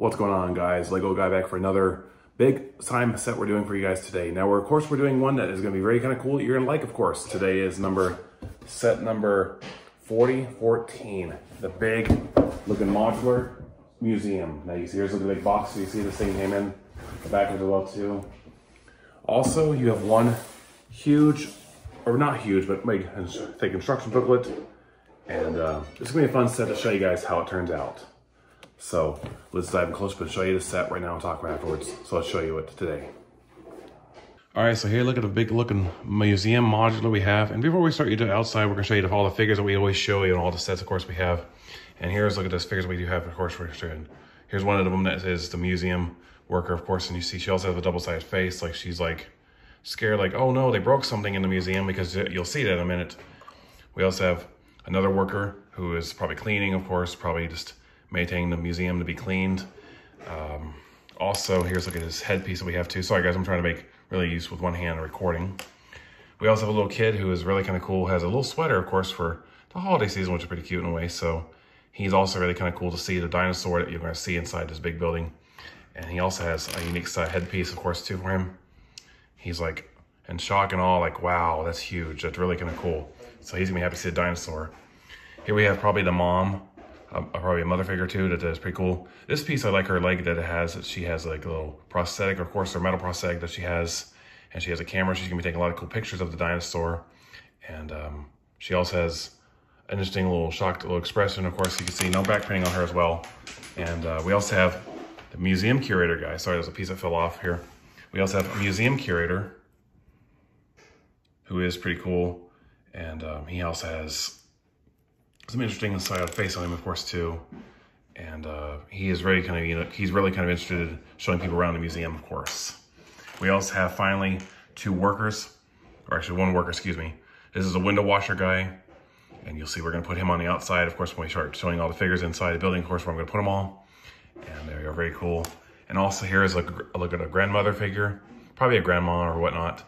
What's going on, guys? Lego guy back for another big time set we're doing for you guys today. Now, of course, we're doing one that is going to be very kind of cool that you're going to like, of course. Today is set number 4014, the big looking modular museum. Now, you see here's the big box, so you see this thing came in the back of it well too. Also, you have one huge, or not huge, but big thick instruction booklet. And it's going to be a fun set to show you guys how it turns out. So let's dive in closer and show you the set right now and talk about it afterwards. So let's show you it today. All right, so here, look at the big looking museum modular we have. And before we start you to outside, we're gonna show you all the figures that we always show you and all the sets, of course, we have. And here's, look at those figures we do have, of course, we're showing. Here's one of them that is the museum worker, of course, and you see she also has a double-sided face, like she's like scared, like, oh no, they broke something in the museum, because you'll see that in a minute. We also have another worker who is probably cleaning, of course, probably just maintaining the museum to be cleaned. Also, here's look at his headpiece that we have too. Sorry guys, I'm trying to make really use with one hand recording. We also have a little kid who is really kind of cool, has a little sweater, of course, for the holiday season, which is pretty cute in a way. So he's also really kind of cool to see the dinosaur that you're going to see inside this big building. And he also has a unique headpiece, of course, too, for him. He's like in shock and awe, like, wow, that's huge. That's really kind of cool. So he's gonna be happy to see the dinosaur. Here we have probably the mom, probably a mother figure too, that is pretty cool. This piece, I like her leg that it has, that she has like a little prosthetic, of course, her metal prosthetic that she has, and she has a camera. She's gonna be taking a lot of cool pictures of the dinosaur. And she also has an interesting little shocked little expression. Of course, you can see no back painting on her as well. And we also have the museum curator guy. Sorry, there's a piece that fell off here. We also have a museum curator who is pretty cool. And he also has some interesting inside face on him, of course, too. And he is really kind of, you know, he's really kind of interested in showing people around the museum, of course. We also have finally two workers, or actually one worker, excuse me. This is a window washer guy, and you'll see we're gonna put him on the outside, of course, when we start showing all the figures inside the building, of course, where I'm gonna put them all. And there you go, very look And also here is a look at a grandmother figure, probably a grandma or whatnot.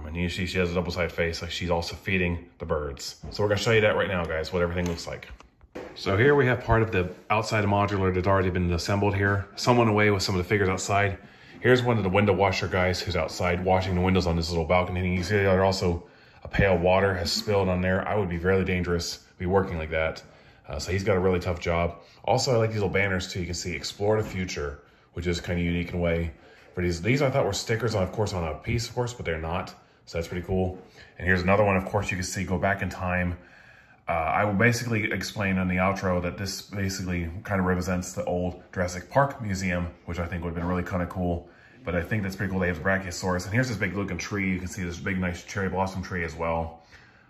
And you see she has a double-sided face, like she's also feeding the birds. So we're gonna show you that right now, guys, what everything looks like. So here we have part of the outside modular that's already been assembled here. Some went away with some of the figures outside. Here's one of the window washer guys who's outside washing the windows on this little balcony. And you see there also a pail of water has spilled on there. I would be really dangerous to be working like that. So he's got a really tough job. Also, I like these little banners too. You can see Explore the Future, which is kind of unique in a way. For these I thought were stickers, on, of course, on a piece, of course, but they're not. So that's pretty cool. And here's another one, of course, you can see Go Back in Time. I will basically explain on the outro that this basically kind of represents the old Jurassic Park Museum, which I think would have been really kind of cool. But I think that's pretty cool. They have the Brachiosaurus. And here's this big looking tree. You can see this big, nice cherry blossom tree as well.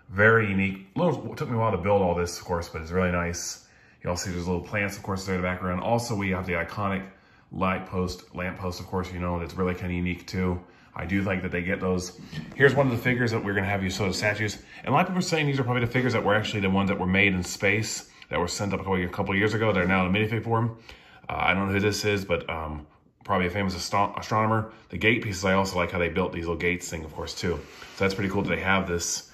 Very unique. It took me a while to build all this, of course, but it's really nice. You also see there's little plants, of course, there in the background. Also, we have the iconic lamp post, of course, you know, that's really kind of unique too. I do like that they get those. Here's one of the figures that we're gonna have you show the statues. And a lot of people are saying these are probably the figures that were actually the ones that were made in space, that were sent up a couple of years ago. They're now in minifig form. I don't know who this is, but probably a famous astronomer. The gate pieces, I also like how they built these little gates thing, of course, too. So that's pretty cool that they have this.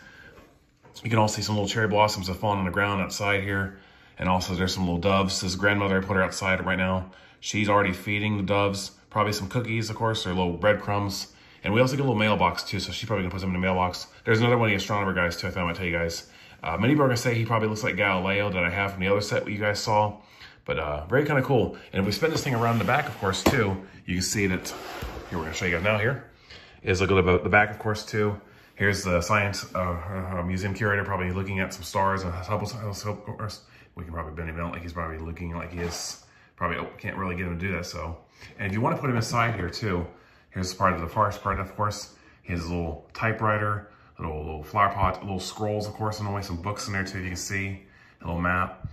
You can also see some little cherry blossoms that fall on the ground outside here. And also there's some little doves. This grandmother, I put her outside right now. She's already feeding the doves, probably some cookies, of course, or little breadcrumbs. And we also get a little mailbox too, so she's probably gonna put some in the mailbox. There's another one of the astronomer guys too, I thought I might tell you guys. Many people are gonna say he probably looks like Galileo that I have from the other set that you guys saw. But very kind of cool. And if we spin this thing around the back, of course, too, you can see that, here we're gonna show you guys now here, is look at the back, of course, too. Here's the science museum curator probably looking at some stars and we can probably bend him out like he's probably looking like he is. Probably can't really get him to do that, so. And if you want to put him inside here too, here's part of the first part, of course. He has a little typewriter, a little flower pot, little scrolls, of course, and always some books in there too, you can see. A little map,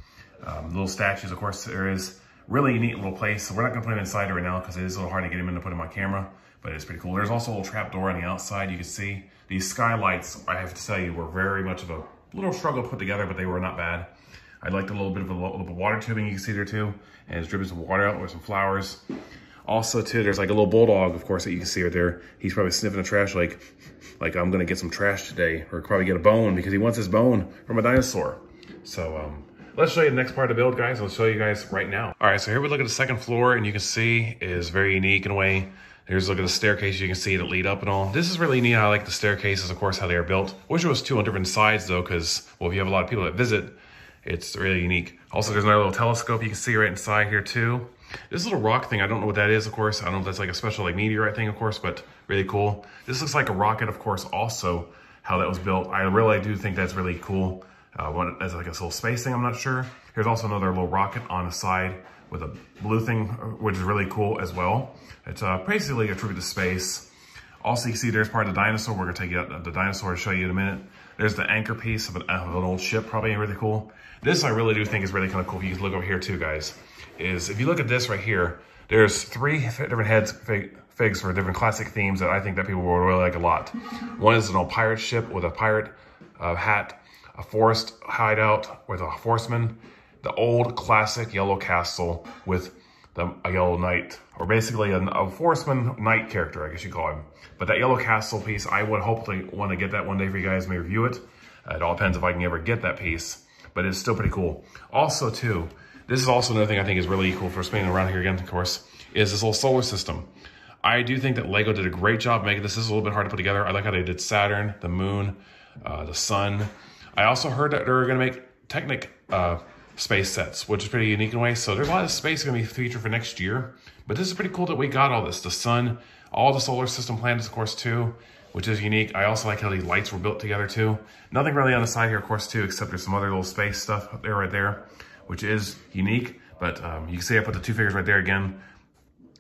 little statues, of course. There is really neat little place. So we're not gonna put him inside right now because it is a little hard to get him in to put him on camera, but it's pretty cool. There's also a little trap door on the outside, you can see. These skylights, I have to tell you, were very much of a little struggle to put together, but they were not bad. I liked a little bit of a little water tubing you can see there too, and it's dripping some water out with some flowers. Also too, there's like a little bulldog, of course, that you can see right there. He's probably sniffing the trash like I'm gonna get some trash today, or probably get a bone because he wants his bone from a dinosaur. So let's show you the next part of the build, guys. I'll show you guys right now. All right, so here we look at the second floor, and you can see it is very unique in a way. Here's a look at the staircase. You can see that lead up and all. This is really neat. I like the staircases, of course, how they are built. Wish it was two on different sides, though, because, well, if you have a lot of people that visit, it's really unique. Also, there's another little telescope you can see right inside here, too. This little rock thing, I don't know what that is, of course. I don't know if that's like a special like meteorite thing, of course, but really cool. This looks like a rocket, of course, also how that was built. I really do think that's really cool. As like a little space thing, I'm not sure. Here's also another little rocket on the side with a blue thing, which is really cool as well. It's basically a tribute to space. Also, you see there's part of the dinosaur. We're gonna take you out the dinosaur to show you in a minute. There's the anchor piece of an old ship, probably really cool. This I really do think is really kind of cool. If you can look over here too, guys. Is if you look at this right here, there's 3 different heads figs for different classic themes that I think that people will really like a lot. One is an old pirate ship with a pirate hat, a forest hideout with a horseman, the old classic yellow castle with a yellow knight, or basically a horseman knight character, I guess you call him. But that yellow castle piece, I would hopefully want to get that one day for you guys, may review it. It all depends if I can ever get that piece, but it's still pretty cool. Also too, this is also another thing I think is really cool for spinning around here again, of course, is this little solar system. I do think that LEGO did a great job making this. This is a little bit hard to put together. I like how they did Saturn, the moon, the sun. I also heard that they're gonna make Technic space sets, which is pretty unique in a way. So there's a lot of space gonna be featured for next year. But this is pretty cool that we got all this. The sun, all the solar system planets, of course, too, which is unique. I also like how these lights were built together, too. Nothing really on the side here, of course, too, except there's some other little space stuff up there, right there, which is unique. But you can see I put the 2 figures right there again.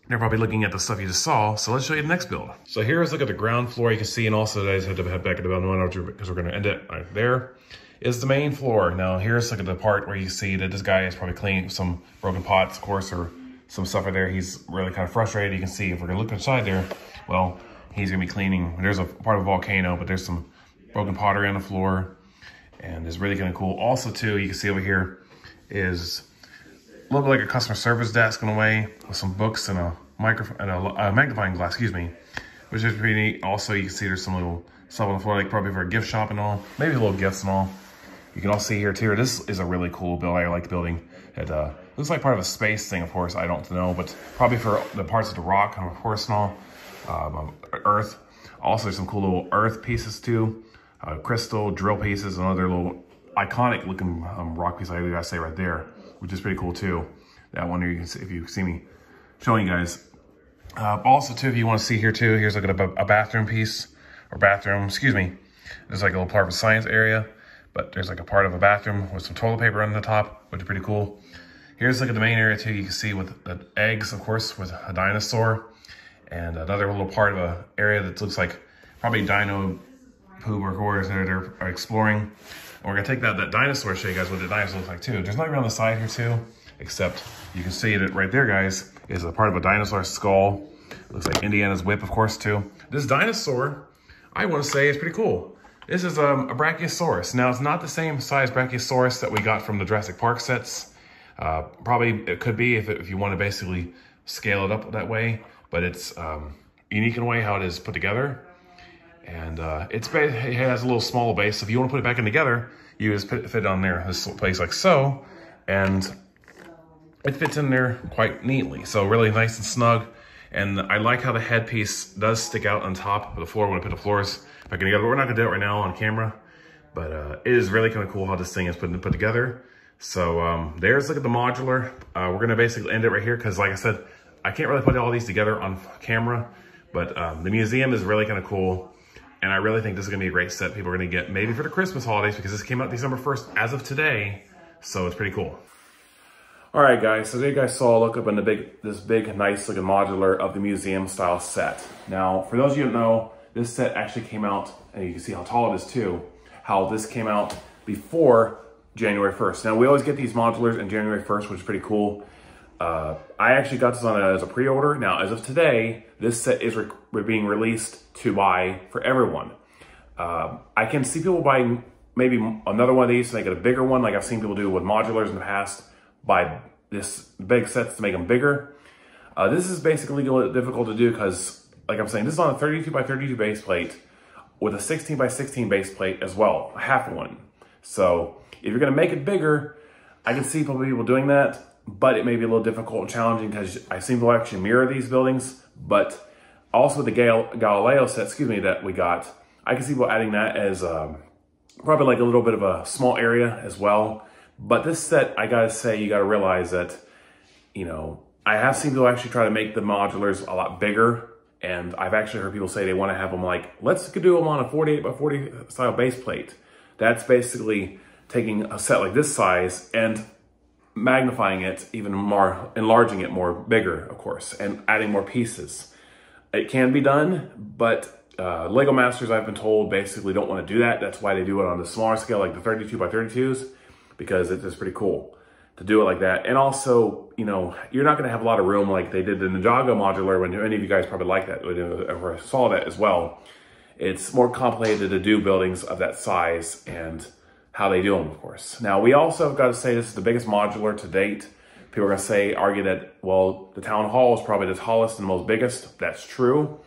They're probably looking at the stuff you just saw. So let's show you the next build. So here's look at the ground floor. You can see, and also I just had to head back to the building because we're gonna end it right there. Is the main floor. Now here's look at the part where you see that this guy is probably cleaning some broken pots, of course, or some stuff right there. He's really kind of frustrated. You can see if we're gonna look inside there, well, he's gonna be cleaning. There's a part of a volcano, but there's some broken pottery on the floor, and it's really kind of cool. Also too, you can see over here is a little bit like a customer service desk in a way, with some books and a microphone and a magnifying glass, excuse me, which is pretty neat. Also, you can see there's some little stuff on the floor, like probably for a gift shop and all, maybe little gifts and all. You can all see here too, this is a really cool build. I like the building. It looks like part of a space thing, of course, I don't know, but probably for the parts of the rock, of course, and all, earth. Also, there's some cool little earth pieces too, crystal, drill pieces, and other little iconic looking rock piece, I gotta say right there, which is pretty cool too. That one here, you can see, if you see me showing you guys. Also too, if you want to see here too, here's like a bathroom piece, or bathroom, excuse me. There's like a little part of a science area, but there's like a part of a bathroom with some toilet paper on the top, which is pretty cool. Here's look at the main area too. You can see with the eggs, of course, with a dinosaur, and another little part of a area that looks like probably dino poop or whatever they're exploring. And we're gonna take that dinosaur, show you guys what the dinosaur looks like too. There's nothing on the side here too, except you can see it right there, guys, is a part of a dinosaur skull. It looks like Indiana's whip, of course, too. This dinosaur, I want to say, is pretty cool. This is a Brachiosaurus. Now, it's not the same size Brachiosaurus that we got from the Jurassic Park sets. Probably it could be if you want to basically scale it up that way, but it's unique in a way how it is put together. And it has a little small base. So if you want to put it back in together, you just fit it on there, this place like so, and it fits in there quite neatly. So really nice and snug. And I like how the headpiece does stick out on top of the floor when I put the floors back together. But we're not gonna do it right now on camera. But it is really kind of cool how this thing is put together. So there's look at the modular. We're gonna basically end it right here because, like I said, I can't really put all these together on camera. But the museum is really kind of cool. And I really think this is gonna be a great set people are gonna get maybe for the Christmas holidays, because this came out December 1st as of today. So it's pretty cool. All right, guys, so there you guys saw a look up in this big, nice looking modular of the museum style set. Now, for those of you who don't know, this set actually came out, and you can see how tall it is too, how this came out before January 1st. Now, we always get these modulars in January 1st, which is pretty cool. I actually got this as a pre-order. Now, as of today, this set is being released to buy for everyone. I can see people buying maybe another one of these to make it a bigger one, like I've seen people do with modulars in the past, buy this big sets to make them bigger. This is basically a little difficult to do because, like I'm saying, this is on a 32 by 32 base plate with a 16 by 16 base plate as well, a half one. So if you're gonna make it bigger, I can see people doing that, but it may be a little difficult and challenging because I seem to actually mirror these buildings. But also with the Galileo set, that we got, I can see people adding that as probably like a little bit of a small area as well. But this set, I gotta say, you gotta realize that, you know, I have seen people actually try to make the modulars a lot bigger. And I've actually heard people say they want to have them like, let's do them on a 48 by 40 style base plate. That's basically taking a set like this size and magnifying it even more, enlarging it more bigger, of course, and adding more pieces. It can be done, but Lego masters, I've been told, basically don't want to do that. That's why they do it on the smaller scale, like the 32 by 32s, because it's just pretty cool to do it like that. And also, you know, you're not going to have a lot of room like they did the Ninjago modular, when any of you guys probably like that or saw that as well. It's more complicated to do buildings of that size and how they do them, of course. Now, we also have got to say this is the biggest modular to date. People are going to argue that, well, the town hall is probably the tallest and most biggest. That's true.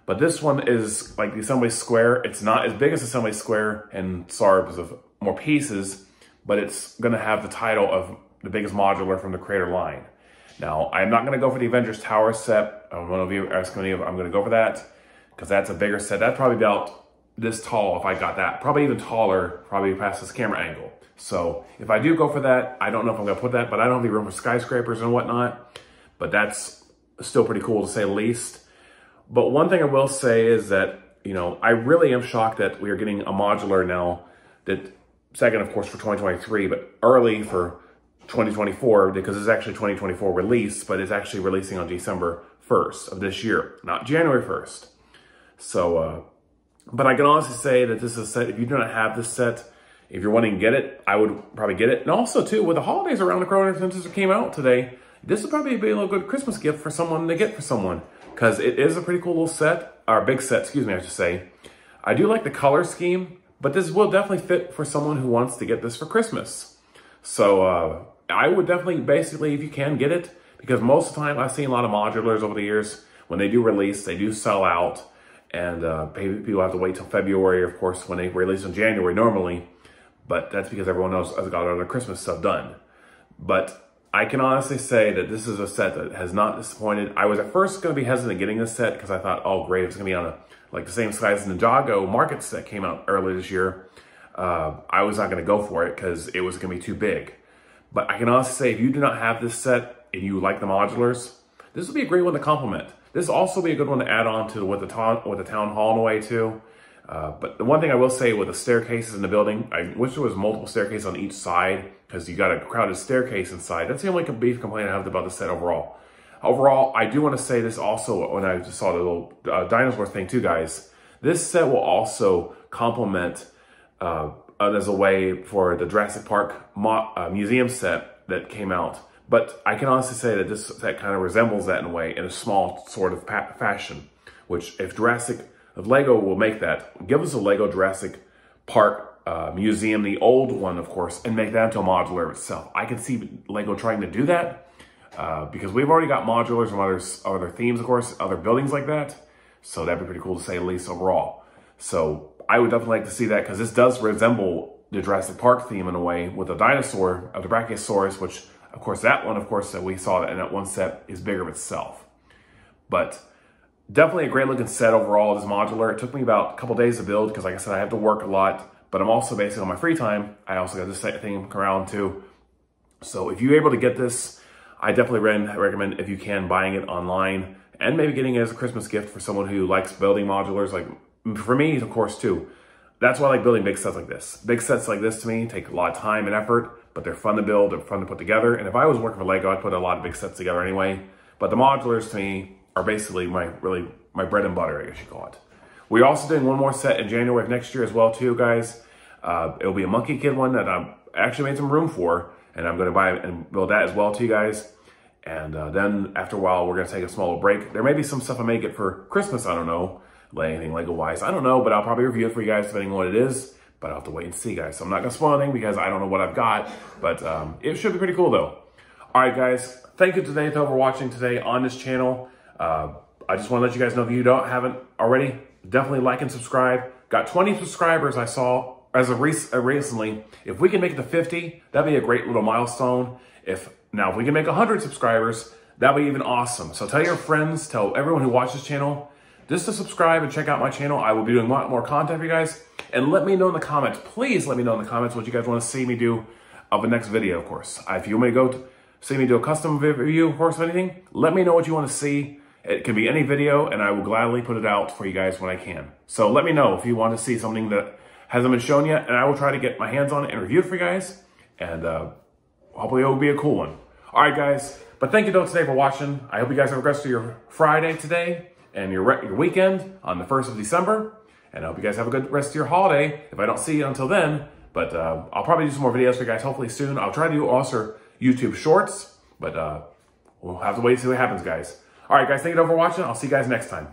But this one is like the Assembly Square. It's not as big as Assembly Square and SAR because of more pieces, but it's going to have the title of the biggest modular from the creator line. Now, I'm not going to go for the Avengers Tower set. One of you asked me if I'm going to go for that because that's a bigger set. That's probably about this tall if I got that. Probably even taller, probably past this camera angle. So if I do go for that, I don't know if I'm going to put that, but I don't have any room for skyscrapers and whatnot. But that's still pretty cool to say the least. But one thing I will say is that, you know, I really am shocked that we are getting a modular now that second, of course, for 2023, but early for 2024, because it's actually 2024 release, but it's actually releasing on December 1st of this year, not January 1st. So, but I can honestly say that this is a set, if you do not have this set, if you're wanting to get it, I would probably get it. And also, too, with the holidays around the corner since it came out today, this would probably be a little good Christmas gift for someone to get for someone, because it is a pretty cool little set, or big set, excuse me, I should say. I do like the color scheme, but this will definitely fit for someone who wants to get this for Christmas. So I would definitely, basically, if you can, get it, because most of the time I've seen a lot of modulars over the years, when they do release, they do sell out, and people have to wait till February, of course, when they release in January normally, but that's because everyone else has got all their Christmas stuff done. But I can honestly say that this is a set that has not disappointed. I was at first going to be hesitant getting this set because I thought, oh great, it's going to be on like the same size as the Ninjago market set came out earlier this year. I was not going to go for it because it was going to be too big. But I can honestly say, if you do not have this set and you like the modulars, this would be a great one to complement. This will also be a good one to add on to with the town hall in a way too. But the one thing I will say with the staircases in the building, I wish there was multiple staircases on each side because you got a crowded staircase inside. That's the only beef complaint I have about the set overall. Overall, I do want to say this also when I just saw the little dinosaur thing too, guys. This set will also complement as a way for the Jurassic Park museum set that came out. But I can honestly say that this set kind of resembles that in a way, in a small sort of fashion, which if Lego will make that, give us a Lego Jurassic Park museum, the old one, of course, and make that into a modular itself. I can see Lego trying to do that because we've already got modulars from other themes, of course, other buildings like that. So that'd be pretty cool to say the least overall. So I would definitely like to see that because this does resemble the Jurassic Park theme in a way with a dinosaur of the Brachiosaurus, which, of course, that one, of course, that we saw in that one set is bigger of itself. But definitely a great looking set overall. This modular. It took me about a couple days to build because, like I said, I have to work a lot. But I'm also basically on my free time. I also got this thing around too. So if you're able to get this, I definitely recommend, if you can, buying it online and maybe getting it as a Christmas gift for someone who likes building modulars. Like for me, of course, too. That's why I like building big sets like this. Big sets like this to me take a lot of time and effort, but they're fun to build. They're fun to put together. And if I was working for Lego, I'd put a lot of big sets together anyway. But the modulars to me are basically my bread and butter, I guess you call it. We're also doing one more set in January of next year as well too, guys. It'll be a Monkey Kid one that I've actually made some room for, and I'm going to buy and build that as well too, guys. And then after a while, we're going to take a small break. There may be some stuff I may get for Christmas, I don't know, anything Lego-wise, I don't know, but I'll probably review it for you guys depending on what it is. But I'll have to wait and see, guys. So I'm not going to spoil anything because I don't know what I've got, but it should be pretty cool though. All right, guys, thank you today for watching today on this channel. I just want to let you guys know, if you haven't already, definitely like and subscribe. Got 20 subscribers I saw as of recently, if we can make it to 50, that'd be a great little milestone. If we can make 100 subscribers, that'd be even awesome. So tell your friends, tell everyone who watches this channel, just to subscribe and check out my channel. I will be doing a lot more content for you guys. And let me know in the comments, please let me know in the comments what you guys want to see me do of the next video, of course. If you want me to see me do a custom review, of course, of anything, let me know what you want to see. It can be any video, and I will gladly put it out for you guys when I can. So let me know if you want to see something that hasn't been shown yet, and I will try to get my hands on it and review it for you guys. And hopefully it will be a cool one. All right, guys. But thank you though today for watching. I hope you guys have a rest of your Friday today and your weekend on the 1st of December. And I hope you guys have a good rest of your holiday if I don't see you until then. But I'll probably do some more videos for you guys hopefully soon. I'll try to do also YouTube shorts, but we'll have to wait and see what happens, guys. All right, guys, thank you for watching. I'll see you guys next time.